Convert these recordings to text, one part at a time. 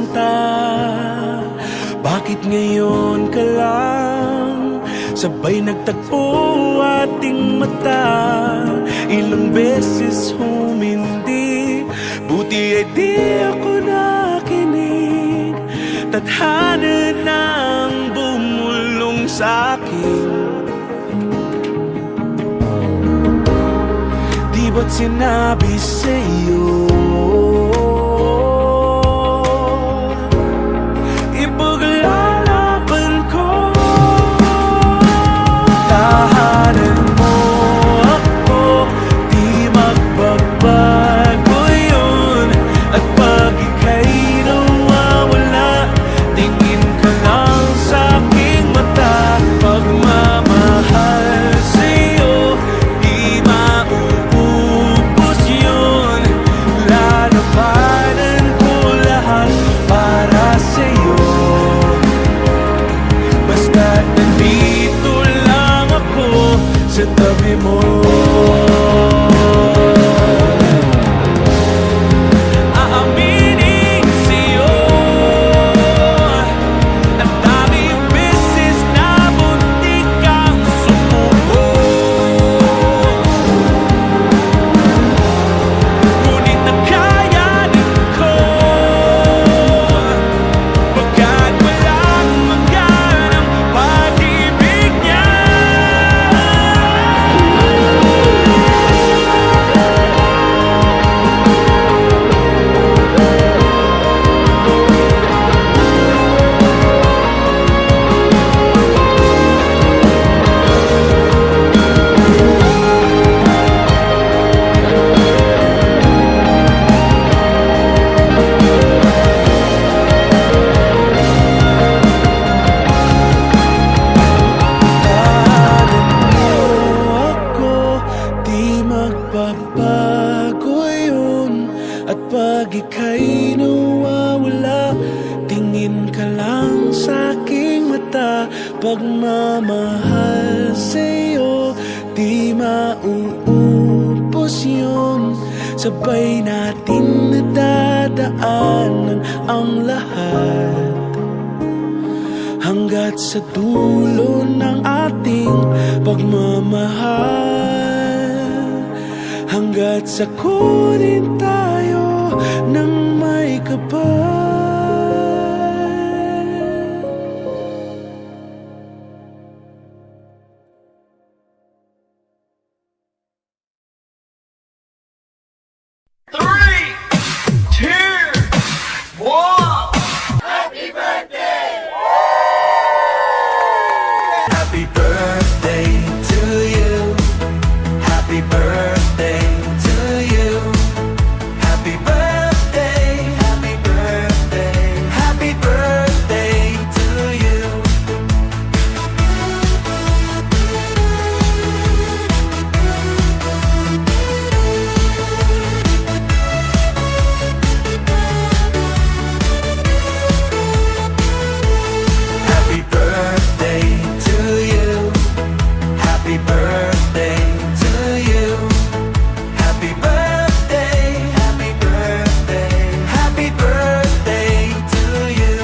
sinta? Bakit ngayon ka lang sabay nagtagpo ating mata? Ilang beses humindi, buti ay di ako nakinig. Tadhana nang bumulong sa'kin. Di ba't sinabi sa'yo ipaglalaban ko? Tahanan mo ako, di magbabago yun. At pag ika'y nawawala, tingin ka lang sa'king mata. Pagmamahal sa'yo, di mauubos yun. Lalabanan ko lahat para sa'yo. Basta't nandito lang ako sa tabi mo. Aaminin sa'yo, ang daming beses na muntik kang sumuko. Ngunit nakayanin ko, pagkat walang maganang pag-ibig niya. Ako, di magbabago yun. At pag ika'y nawawala, tingin ka lang sa'king mata. Pagmamahal sa'yo, di mauubos yun. Sabay natin nadadaanan ang lahat hanggat sa dulo ng ating pagmamahal. Hanggat sa kunin tayo ng may kapal. Three, two, one. Happy birthday! Happy birthday to you. Happy birthday to you. Happy birthday, happy birthday, happy birthday to you. Happy birthday to you. Happy birthday to you. Happy birthday, happy birthday, happy birthday to you.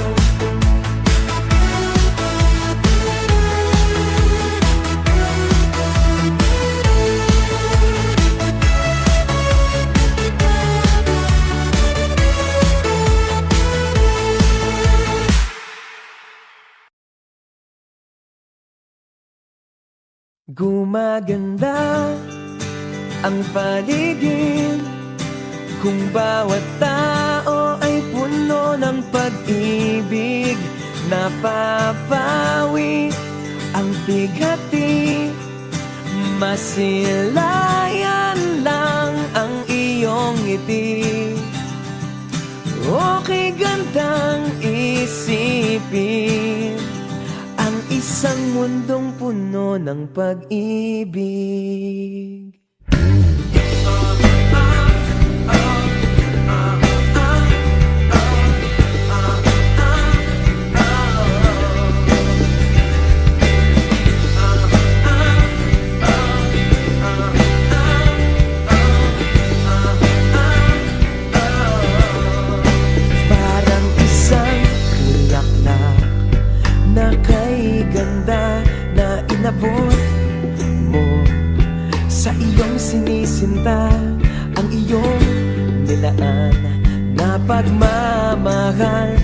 Gumaganda ang paligid kung bawat tao ay puno ng pag-ibig. Napapawi ang bighati, masilayan lang ang iyong ngiti. Okay, gandang isipin ang isang mundong puno ng pag-ibig. Parang isa inabot mo sa iyong sinisinta, ang iyong nilaan na pagmamahal